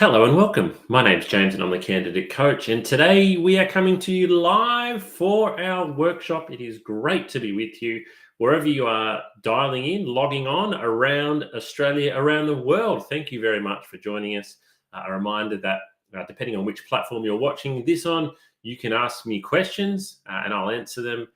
Hello and welcome. My name's James and I'm the candidate coach. And today we are coming to you live for our workshop. It is great to be with you wherever you are dialing in, logging on around Australia, around the world. Thank you very much for joining us. A reminder that depending on which platform you're watching this on, you can ask me questions and I'll answer them.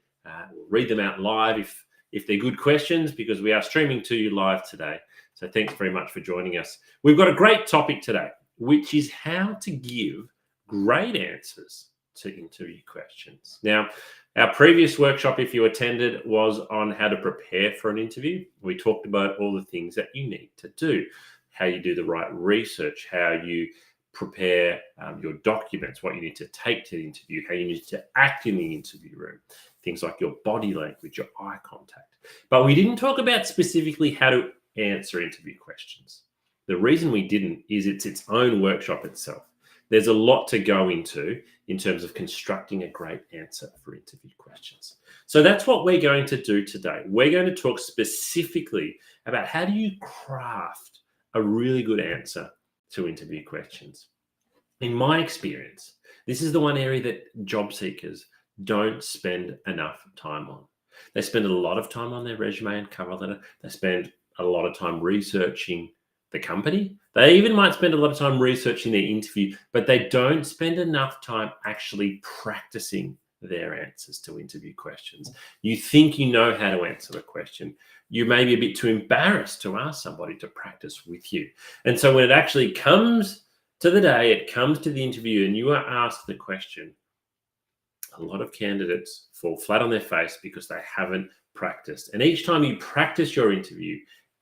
We'll read them out live if they're good questions because we are streaming to you live today. So thanks very much for joining us. We've got a great topic today, which is how to give great answers to interview questions. Now, our previous workshop, if you attended, was on how to prepare for an interview. We talked about all the things that you need to do, how you do the right research, how you prepare your documents, what you need to take to the interview, how you need to act in the interview room, things like your body language, your eye contact. But we didn't talk about specifically how to answer interview questions. The reason we didn't is it's its own workshop itself. There's a lot to go into in terms of constructing a great answer for interview questions. So that's what we're going to do today. We're going to talk specifically about how do you craft a really good answer to interview questions. In my experience, this is the one area that job seekers don't spend enough time on. They spend a lot of time on their resume and cover letter. They spend a lot of time researching the company. They even might spend a lot of time researching their interview, but they don't spend enough time actually practicing their answers to interview questions. You think you know how to answer a question. You may be a bit too embarrassed to ask somebody to practice with you. And so when it actually comes to the day, it comes to the interview and you are asked the question, a lot of candidates fall flat on their face because they haven't practiced. And each time you practice your interview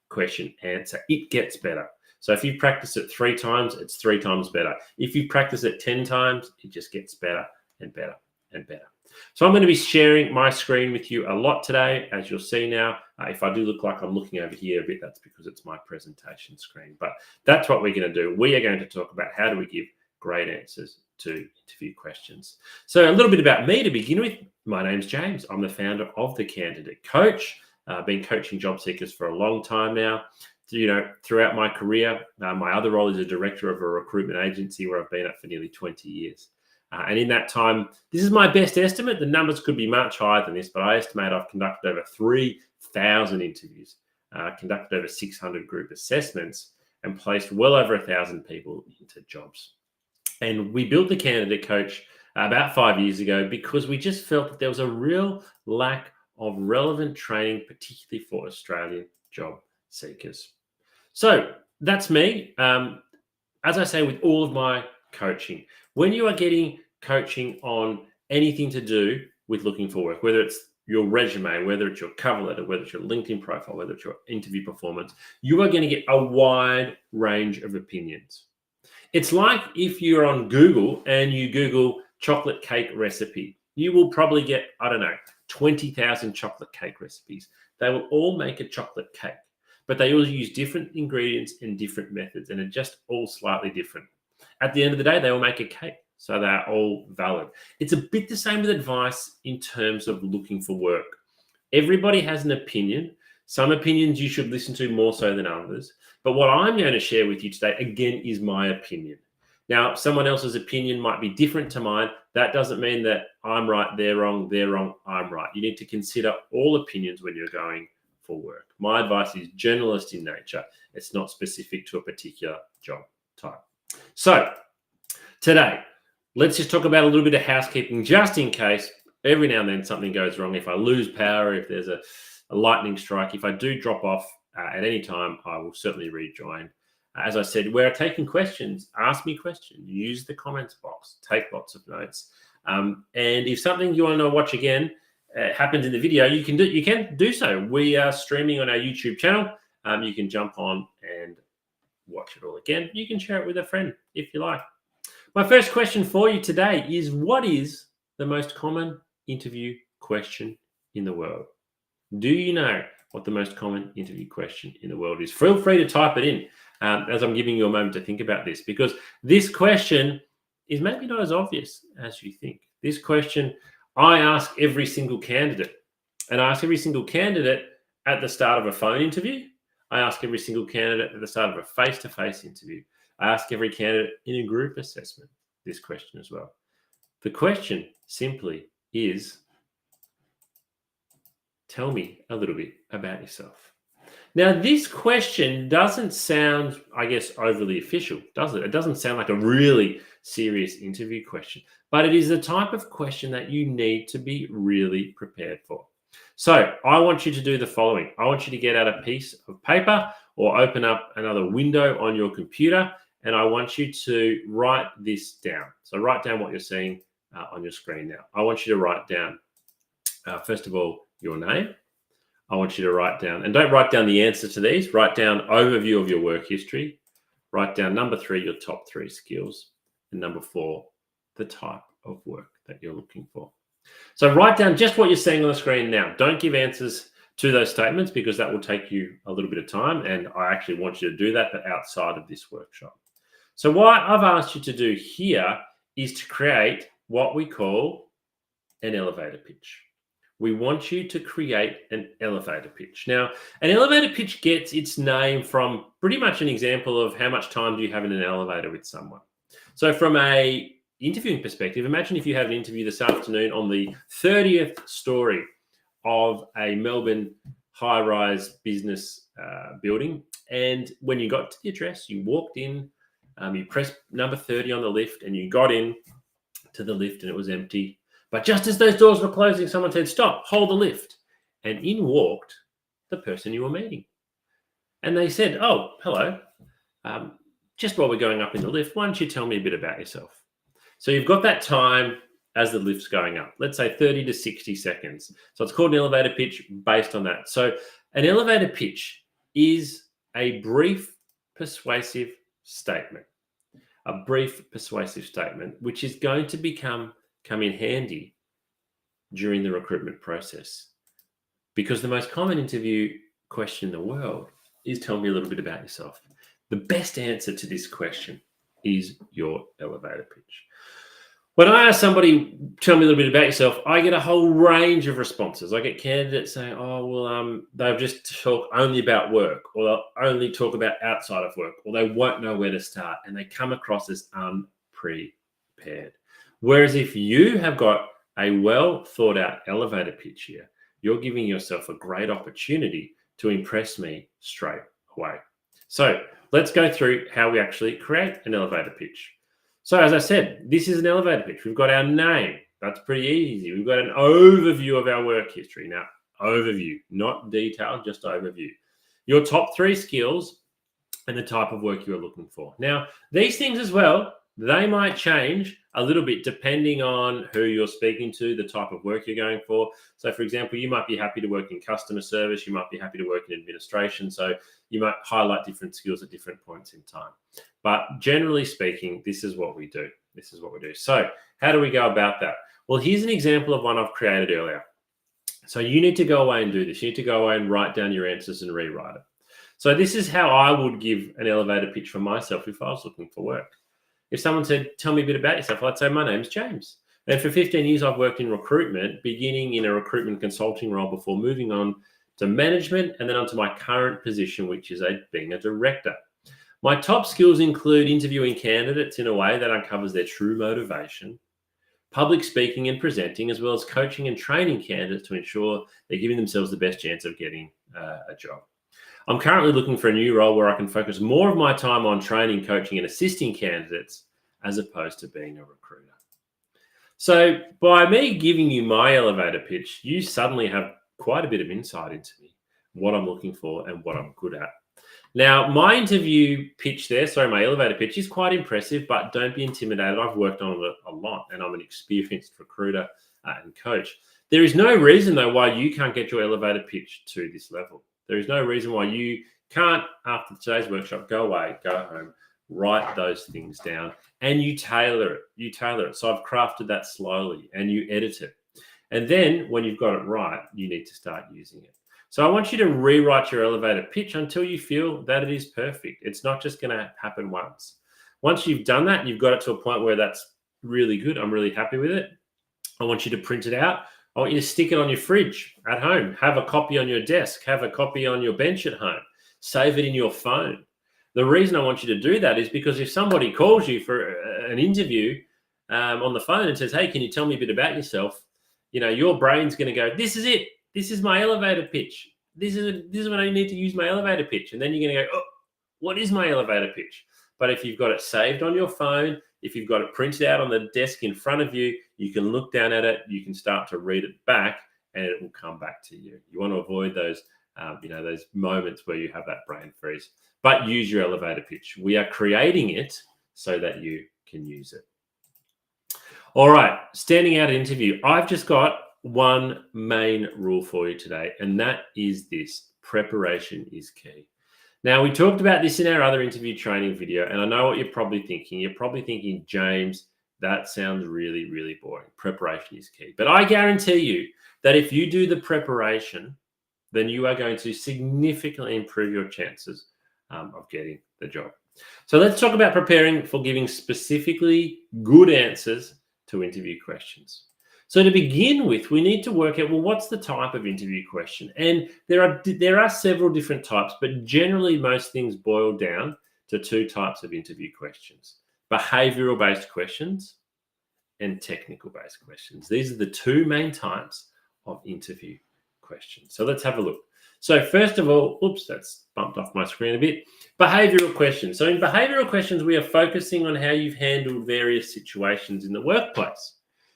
question answer, it gets better. So if you practice it 3 times, it's 3 times better. If you practice it 10 times, it just gets better and better and better. So I'm going to be sharing my screen with you a lot today, as you'll see now. If I do look like I'm looking over here a bit, that's because it's my presentation screen. But that's what we're going to do. We are going to talk about how do we give great answers to interview questions. So a little bit about me to begin with. My name's James. I'm the founder of The Candidate Coach. I've been coaching job seekers for a long time now. Throughout my career, my other role is a director of a recruitment agency where I've been at for nearly 20 years. And in that time, this is my best estimate. The numbers could be much higher than this, but I estimate I've conducted over 3,000 interviews, conducted over 600 group assessments, and placed well over 1,000 people into jobs. And we built The Candidate Coach about 5 years ago because we just felt that there was a real lack of relevant training, particularly for Australian job seekers. So that's me. As I say with all of my coaching, when you are getting coaching on anything to do with looking for work, whether it's your resume, whether it's your cover letter, whether it's your LinkedIn profile, whether it's your interview performance, you are going to get a wide range of opinions. It's like if you're on Google and you Google chocolate cake recipe, you will probably get, 20,000 chocolate cake recipes. They will all make a chocolate cake, but they all use different ingredients and different methods, and are just all slightly different. At the end of the day, they will make a cake, so they're all valid. It's a bit the same with advice in terms of looking for work. Everybody has an opinion. Some opinions you should listen to more so than others. But what I'm going to share with you today, again, is my opinion. Now, someone else's opinion might be different to mine. That doesn't mean that I'm right, they're wrong, I'm right. You need to consider all opinions when you're going for work. My advice is generalist in nature. It's not specific to a particular job type. So today, let's just talk about a little bit of housekeeping, just in case every now and then something goes wrong. If I lose power, if there's a lightning strike, if I do drop off at any time, I will certainly rejoin. As I said, we're taking questions. Ask me questions. Use the comments box. Take lots of notes. And if something you want to watch again happens in the video, you can do so. We are streaming on our YouTube channel. You can jump on and watch it all again. You can share it with a friend if you like. My first question for you today is, what is the most common interview question in the world? Do you know what the most common interview question in the world is? Feel free to type it in as I'm giving you a moment to think about this, because this question is maybe not as obvious as you think. This question I ask every single candidate, and I ask every single candidate at the start of a phone interview. I ask every single candidate at the start of a face-to-face interview. I ask every candidate in a group assessment this question as well. The question simply is, tell me a little bit about yourself. Now, this question doesn't sound, I guess, overly official, does it? It doesn't sound like a really serious interview question, but it is the type of question that you need to be really prepared for. So I want you to do the following. I want you to get out a piece of paper or open up another window on your computer, and I want you to write this down. So write down what you're seeing on your screen now. I want you to write down, first of all, your name. I want you to write down, and don't write down the answer to these, write down overview of your work history. Write down number 3, your top 3 skills, and number 4, the type of work that you're looking for. So write down just what you're seeing on the screen now. Don't give answers to those statements because that will take you a little bit of time, and I actually want you to do that, but outside of this workshop. So what I've asked you to do here is to create what we call an elevator pitch. We want you to create an elevator pitch. Now, an elevator pitch gets its name from pretty much an example of how much time do you have in an elevator with someone. So from a interviewing perspective, imagine if you had an interview this afternoon on the 30th story of a Melbourne high-rise business building. And when you got to the address, you walked in, you pressed number 30 on the lift, and you got in to the lift and it was empty. But just as those doors were closing, someone said, "Stop, hold the lift." And in walked the person you were meeting. And they said, "Oh, hello. Just while we're going up in the lift, why don't you tell me a bit about yourself?" So you've got that time as the lift's going up, let's say 30 to 60 seconds. So it's called an elevator pitch based on that. So an elevator pitch is a brief, persuasive statement, which is going to come in handy during the recruitment process. Because the most common interview question in the world is, tell me a little bit about yourself. The best answer to this question is your elevator pitch. When I ask somebody, tell me a little bit about yourself, I get a whole range of responses. I get candidates saying, "Oh, well, they'll just talk only about work, or they'll only talk about outside of work, or they won't know where to start," and they come across as unprepared. Whereas if you have got a well thought out elevator pitch here, you're giving yourself a great opportunity to impress me straight away. So let's go through how we actually create an elevator pitch. So as I said, this is an elevator pitch. We've got our name. That's pretty easy. We've got an overview of our work history. Now, overview, not detail, just overview. Your top 3 skills and the type of work you're looking for. Now, these things as well, they might change a little bit depending on who you're speaking to, the type of work you're going for. So, for example, you might be happy to work in customer service. You might be happy to work in administration. So you might highlight different skills at different points in time. But generally speaking, this is what we do. So how do we go about that? Well, here's an example of one I've created earlier. So you need to go away and do this. You need to go away and write down your answers and rewrite it. So this is how I would give an elevator pitch for myself if I was looking for work. If someone said, "Tell me a bit about yourself," I'd say, "My name's James. And for 15 years, I've worked in recruitment, beginning in a recruitment consulting role before moving on to management and then onto my current position, which is being a director. My top skills include interviewing candidates in a way that uncovers their true motivation, public speaking and presenting, as well as coaching and training candidates to ensure they're giving themselves the best chance of getting a job. I'm currently looking for a new role where I can focus more of my time on training, coaching, and assisting candidates as opposed to being a recruiter." So by me giving you my elevator pitch, you suddenly have quite a bit of insight into me, what I'm looking for and what I'm good at. Now, my interview pitch there, my elevator pitch is quite impressive, but don't be intimidated. I've worked on it a lot and I'm an experienced recruiter and coach. There is no reason, though, why you can't get your elevator pitch to this level. There is no reason why you can't, after today's workshop, go away, go home, write those things down, and you tailor it. So I've crafted that slowly and you edit it. And then when you've got it right, you need to start using it. So I want you to rewrite your elevator pitch until you feel that it is perfect. It's not just going to happen once. Once you've done that, you've got it to a point where that's really good. I'm really happy with it. I want you to print it out. I want you to stick it on your fridge at home. Have a copy on your desk. Have a copy on your bench at home. Save it in your phone. The reason I want you to do that is because if somebody calls you for an interview on the phone and says, hey, can you tell me a bit about yourself? Your brain's going to go, this is it. This is my elevator pitch. This is when I need to use my elevator pitch. And then you're going to go, oh, what is my elevator pitch? But if you've got it saved on your phone, if you've got it printed out on the desk in front of you, you can look down at it, you can start to read it back, and it will come back to you. You want to avoid those, those moments where you have that brain freeze. But use your elevator pitch. We are creating it so that you can use it. All right, standing out interview. I've just got one main rule for you today, and that is this: preparation is key. Now, we talked about this in our other interview training video, and I know what you're probably thinking. You're probably thinking, James, that sounds really, really boring. Preparation is key. But I guarantee you that if you do the preparation, then you are going to significantly improve your chances of getting the job. So let's talk about preparing for giving specifically good answers to interview questions. So to begin with, we need to work out, well, what's the type of interview question? And there are several different types, but generally most things boil down to two types of interview questions: behavioral-based questions and technical-based questions. These are the two main types of interview questions. So let's have a look. So first of all, oops, that's bumped off my screen a bit. Behavioral questions. So in behavioral questions, we are focusing on how you've handled various situations in the workplace.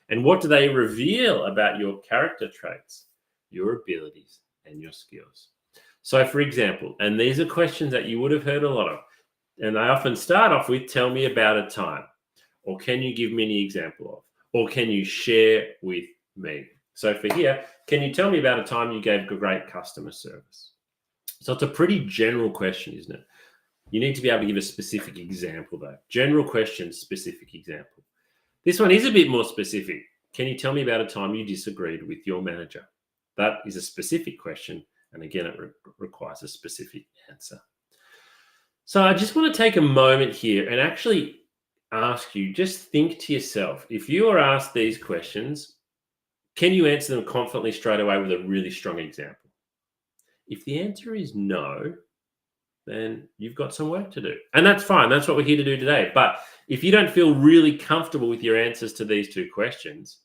And what do they reveal about your character traits, your abilities, and your skills? So for example, and these are questions that you would have heard a lot of, and they often start off with, tell me about a time, or can you give me an example of, or can you share with me? So for here, can you tell me about a time you gave great customer service? So it's a pretty general question, isn't it? You need to be able to give a specific example though. General question, specific example. This one is a bit more specific. Can you tell me about a time you disagreed with your manager? That is a specific question. And again, it requires a specific answer. So I just want to take a moment here and actually ask you, just think to yourself, if you are asked these questions, can you answer them confidently straight away with a really strong example? If the answer is no, then you've got some work to do. And that's fine. That's what we're here to do today. But if you don't feel really comfortable with your answers to these two questions,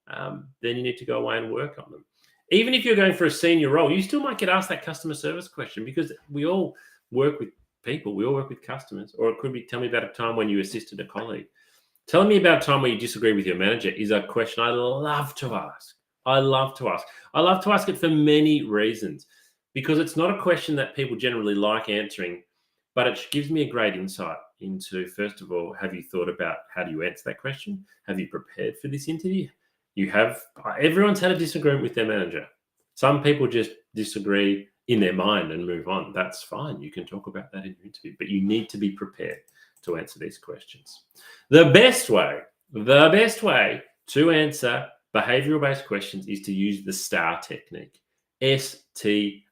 then you need to go away and work on them. Even if you're going for a senior role, you still might get asked that customer service question, because we all work with people. We all work with customers. Or it could be, tell me about a time when you assisted a colleague. Telling me about a time where you disagree with your manager is a question I love to ask. I love to ask it for many reasons, because it's not a question that people generally like answering, but it gives me a great insight into, first of all, have you thought about how do you answer that question? Have you prepared for this interview? Everyone's had a disagreement with their manager. Some people just disagree in their mind and move on. That's fine. You can talk about that in your interview, but you need to be prepared to answer these questions. The best way to answer behavioral-based questions is to use the STAR technique, STAR.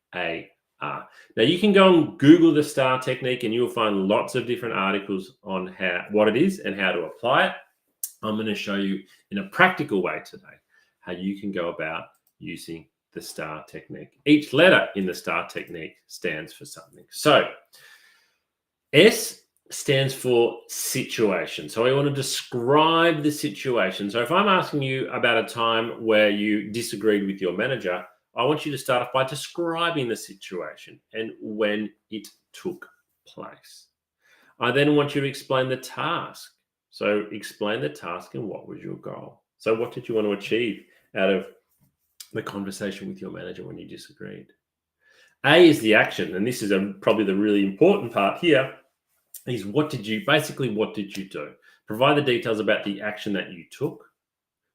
Now, you can go and Google the STAR technique and you'll find lots of different articles on what it is and how to apply it. I'm going to show you in a practical way today how you can go about using the STAR technique. Each letter in the STAR technique stands for something. So, S stands for situation. So I want to describe the situation. So if I'm asking you about a time where you disagreed with your manager, I want you to start off by describing the situation and when it took place. I then want you to explain the task. So explain the task and what was your goal. So what did you want to achieve out of the conversation with your manager when you disagreed? A is the action, and this is probably the really important part here, is what did you do? Provide the details about the action that you took.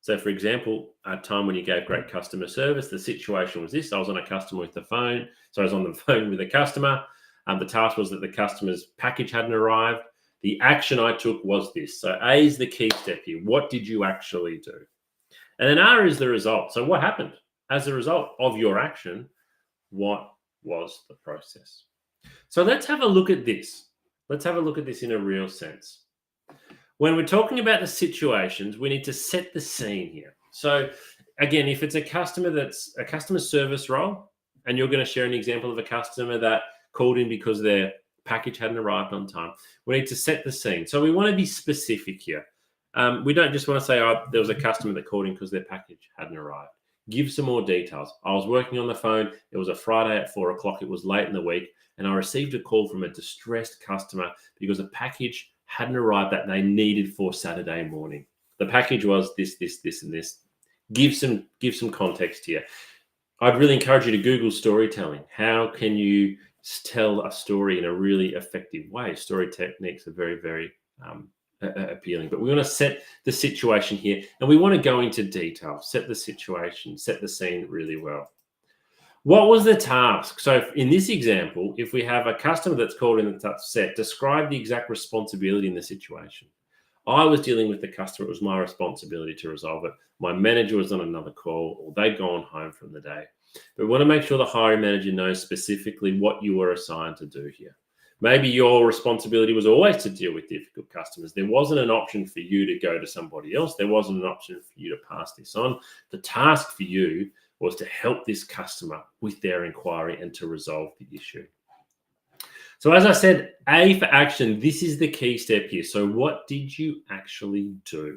So for example, a time when you gave great customer service, the situation was this: I was on the phone with a customer. The task was that the customer's package hadn't arrived. The action I took was this. So A is the key step here. What did you actually do? And then R is the result. So what happened as a result of your action? What was the process? So let's have a look at this. Let's have a look at this in a real sense. When we're talking about the situations, we need to set the scene here. So again, if it's a customer that's a customer service role, and you're going to share an example of a customer that called in because their package hadn't arrived on time. We need to set the scene. So we want to be specific here. We don't just want to say, oh, there was a customer that called in because their package hadn't arrived. Give some more details. I was working on the phone. It was a Friday at 4 o'clock. It was late in the week. And I received a call from a distressed customer because a package hadn't arrived that they needed for Saturday morning. The package was this, and this. Give some context here. I'd really encourage you to Google storytelling. How can you tell a story in a really effective way? Story techniques are very, very appealing. But we want to set the situation here, and we want to go into detail, set the situation, set the scene really well. What was the task? So in this example, if we have a customer that's called in that's upset, describe the exact responsibility in the situation. I was dealing with the customer. It was my responsibility to resolve it. My manager was on another call, or they'd gone home from the day. But we want to make sure the hiring manager knows specifically what you were assigned to do here. Maybe your responsibility was always to deal with difficult customers. There wasn't an option for you to go to somebody else. There wasn't an option for you to pass this on. The task for you was to help this customer with their inquiry and to resolve the issue. So as I said, A for action, this is the key step here. So what did you actually do?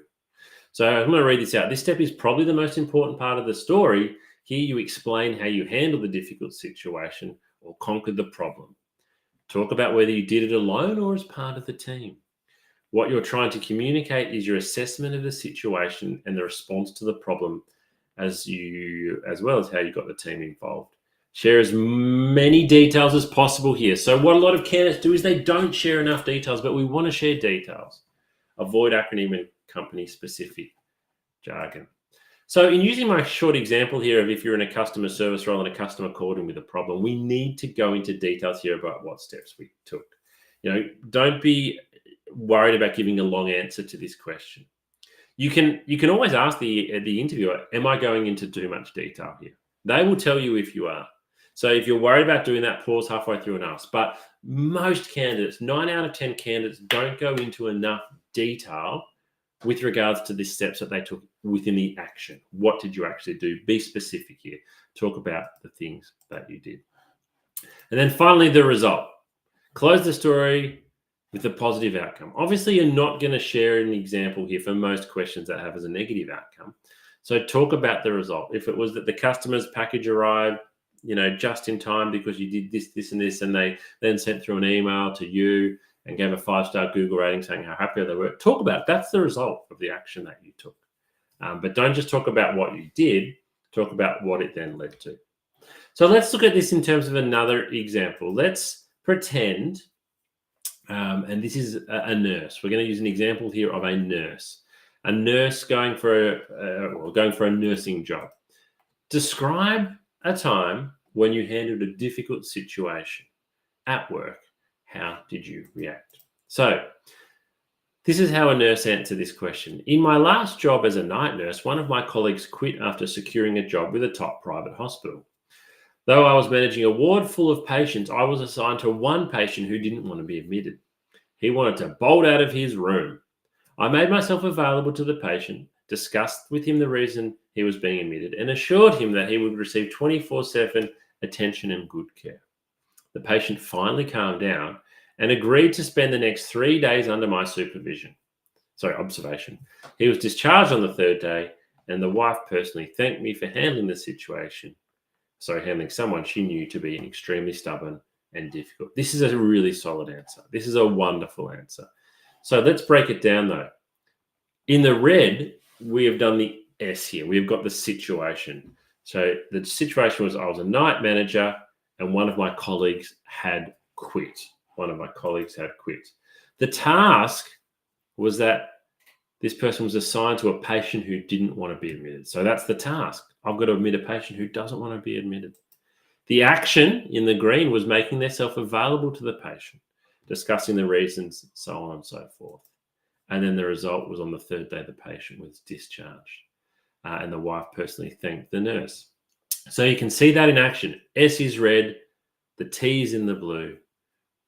So I'm going to read this out. This step is probably the most important part of the story. Here you explain how you handled the difficult situation or conquered the problem. Talk about whether you did it alone or as part of the team. What you're trying to communicate is your assessment of the situation and the response to the problem, as well as how you got the team involved. Share as many details as possible here. So what a lot of candidates do is they don't share enough details, but we want to share details. Avoid acronym and company-specific jargon. So in using my short example here of if you're in a customer service role and a customer called in with a problem, we need to go into details here about what steps we took. Don't be worried about giving a long answer to this question. You can always ask the interviewer, am I going into too much detail here? They will tell you if you are. So if you're worried about doing that, pause halfway through and ask. But most candidates, 9 out of 10 candidates, don't go into enough detail with regards to the steps that they took within the action. What did you actually do? Be specific here. Talk about the things that you did. And then finally, the result. Close the story with a positive outcome. Obviously, you're not going to share an example here for most questions that have as a negative outcome. So talk about the result. If it was that the customer's package arrived, just in time because you did this, and this, and they then sent through an email to you and gave a 5-star Google rating saying how happy they were. Talk about it. That's the result of the action that you took. But don't just talk about what you did. Talk about what it then led to. So let's look at this in terms of another example. Let's pretend, and this is a nurse. We're going to use an example here of a nurse going for a nursing job. Describe a time when you handled a difficult situation at work. How did you react? So this is how a nurse answered this question. In my last job as a night nurse, one of my colleagues quit after securing a job with a top private hospital. Though I was managing a ward full of patients, I was assigned to one patient who didn't want to be admitted. He wanted to bolt out of his room. I made myself available to the patient, discussed with him the reason he was being admitted, and assured him that he would receive 24/7 attention and good care. The patient finally calmed down and agreed to spend the next 3 days under my observation. He was discharged on the 3rd day, and the wife personally thanked me for handling someone she knew to be extremely stubborn and difficult. This is a really solid answer. This is a wonderful answer. So let's break it down though. In the red, we have done the S here. We've got the situation. So the situation was I was a night manager and one of my colleagues had quit. The task was that this person was assigned to a patient who didn't want to be admitted. So that's the task. I've got to admit a patient who doesn't want to be admitted. The action in the green was making themselves available to the patient, discussing the reasons, so on and so forth. And then the result was on the 3rd day, the patient was discharged. And the wife personally thanked the nurse. So you can see that in action. S is red, the T is in the blue,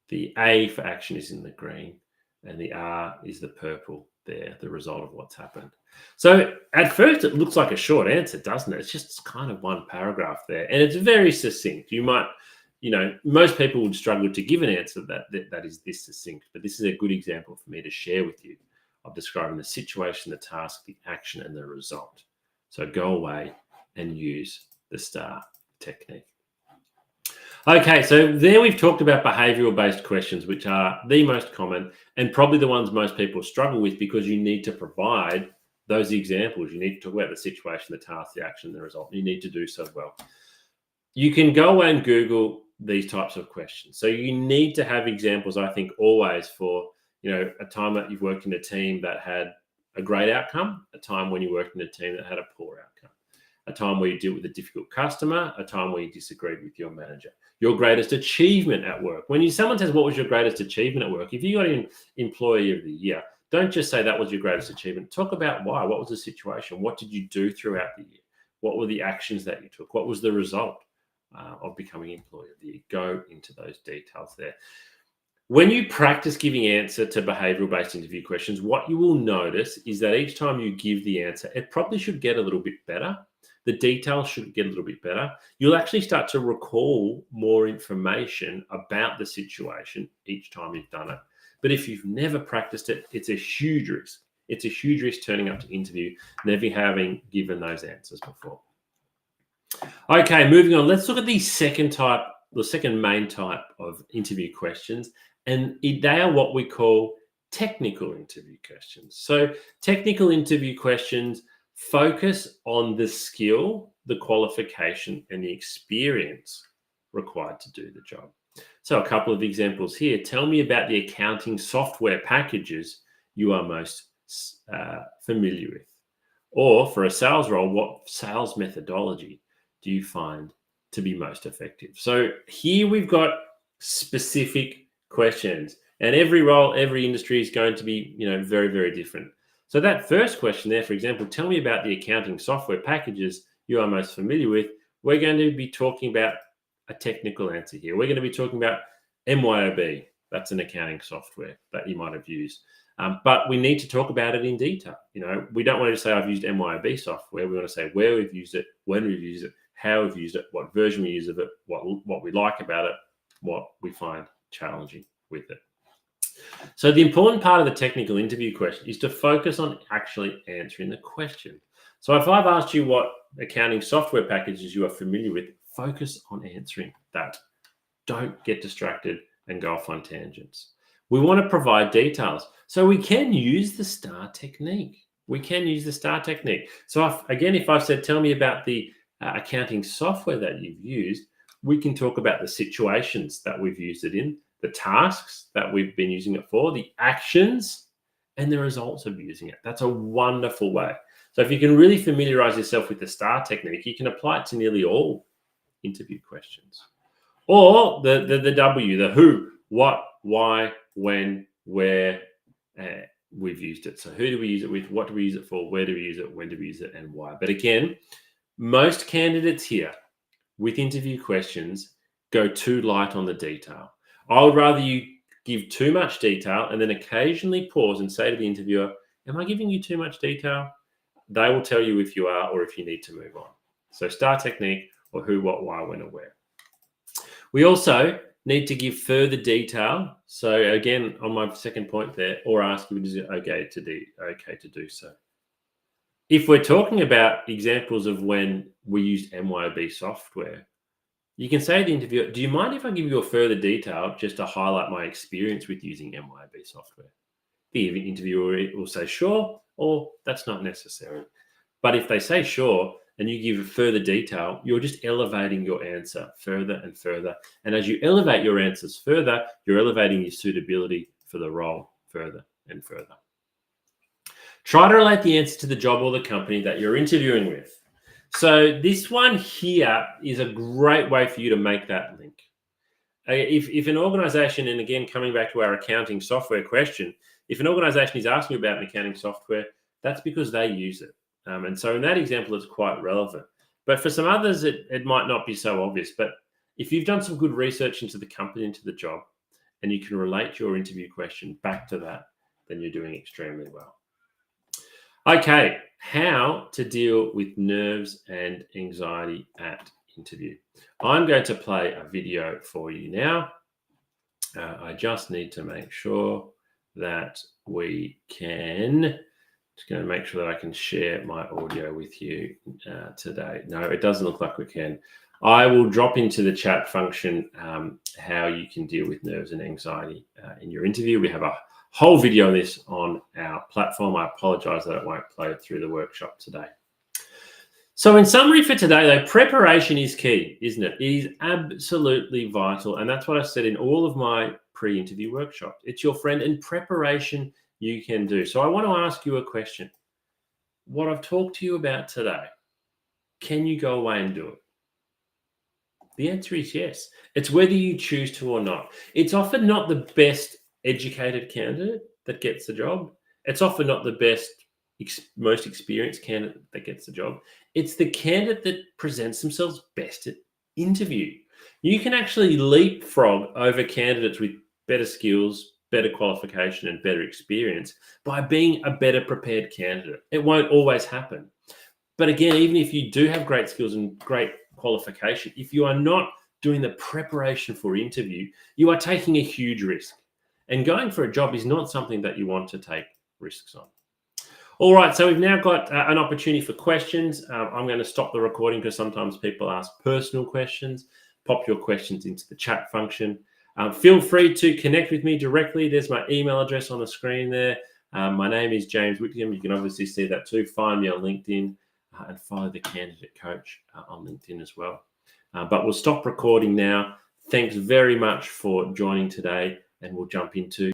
the A for action is in the green, and the R is the purple there, the result of what's happened. So at first it looks like a short answer, doesn't it? It's just kind of one paragraph there, and it's very succinct. You might most people would struggle to give an answer that is this succinct, but this is a good example for me to share with you of describing the situation, the task, the action, and the result. So go away and use the STAR technique. Okay, so there we've talked about behavioral-based questions, which are the most common and probably the ones most people struggle with, because you need to provide those examples. You need to talk about the situation, the task, the action, the result. You need to do so well. You can go away and Google these types of questions. So you need to have examples, I think, always for, a time that you've worked in a team that had a great outcome, a time when you worked in a team that had a poor outcome, a time where you deal with a difficult customer, a time where you disagreed with your manager, your greatest achievement at work. When someone says, what was your greatest achievement at work? If you got an employee of the year, don't just say that was your greatest achievement. Talk about why. What was the situation? What did you do throughout the year? What were the actions that you took? What was the result of becoming employee of the year? Go into those details there. When you practice giving answer to behavioral-based interview questions, what you will notice is that each time you give the answer, it probably should get a little bit better. The details should get a little bit better. You'll actually start to recall more information about the situation each time you've done it. But if you've never practiced it, it's a huge risk. It's a huge risk turning up to interview, never having given those answers before. Okay, moving on. Let's look at the second main type of interview questions, and they are what we call technical interview questions. So technical interview questions focus on the skill, the qualification, and the experience required to do the job. So a couple of examples here. Tell me about the accounting software packages you are most familiar with. Or for a sales role, what sales methodology do you find to be most effective? So here we've got specific questions, and every role, every industry is going to be, very, very different. So that first question there, for example, tell me about the accounting software packages you are most familiar with. We're going to be talking about a technical answer here. We're going to be talking about MYOB. That's an accounting software that you might have used. But we need to talk about it in detail. We don't want to just say I've used MYOB software. We want to say where we've used it, when we've used it, how we've used it, what version we use of it, what we like about it, what we find challenging with it. So the important part of the technical interview question is to focus on actually answering the question. So if I've asked you what accounting software packages you are familiar with, focus on answering that. Don't get distracted and go off on tangents. We want to provide details. So we can use the STAR technique. So if I've said, tell me about the accounting software that you've used, we can talk about the situations that we've used it in, the tasks that we've been using it for, the actions, and the results of using it. That's a wonderful way. So if you can really familiarize yourself with the STAR technique, you can apply it to nearly all interview questions. Or the W, the who, what, why, when, where, we've used it. So who do we use it with? What do we use it for? Where do we use it? When do we use it? And why? But again, most candidates here with interview questions go too light on the detail. I would rather you give too much detail and then occasionally pause and say to the interviewer, am I giving you too much detail? They will tell you if you are or if you need to move on. So STAR technique, or who, what, why, when, or where. We also need to give further detail. So again, on my second point there, or ask if it is okay to do so. If we're talking about examples of when we used MYOB software, you can say to the interviewer, do you mind if I give you a further detail just to highlight my experience with using MYOB software? The interviewer will say sure, or that's not necessary. But if they say sure, and you give further detail, you're just elevating your answer further and further. And as you elevate your answers further, you're elevating your suitability for the role further and further. Try to relate the answer to the job or the company that you're interviewing with. So this one here is a great way for you to make that link. If an organization, and again, coming back to our accounting software question, if an organization is asking about an accounting software, that's because they use it. And so in that example, it's quite relevant. But for some others, it might not be so obvious. But if you've done some good research into the company, into the job, and you can relate your interview question back to that, then you're doing extremely well. Okay, how to deal with nerves and anxiety at interview. I'm going to play a video for you now. I just need to make sure that we can. Just going to make sure that I can share my audio with you today. No, it doesn't look like we can. I will drop into the chat function how you can deal with nerves and anxiety in your interview. We have a whole video on this on our platform. I apologize that it won't play through the workshop today. So in summary for today, though, preparation is key, isn't it? It is absolutely vital. And that's what I said in all of my pre-interview workshops. It's your friend, and preparation you can do. So I want to ask you a question. What I've talked to you about today, can you go away and do it? The answer is yes. It's whether you choose to or not. It's often not the best educated candidate that gets the job. It's often not the best, most experienced candidate that gets the job. It's the candidate that presents themselves best at interview. You can actually leapfrog over candidates with better skills, better qualification, and better experience by being a better prepared candidate. It won't always happen. But again, even if you do have great skills and great qualification, if you are not doing the preparation for interview, you are taking a huge risk. And going for a job is not something that you want to take risks on. All right, so we've now got an opportunity for questions. I'm going to stop the recording because sometimes people ask personal questions. Pop your questions into the chat function. Feel free to connect with me directly. There's my email address on the screen there. My name is James Whittingham. You can obviously see that too. Find me on LinkedIn and follow the Candidate Coach on LinkedIn as well. But we'll stop recording now. Thanks very much for joining today, and we'll jump into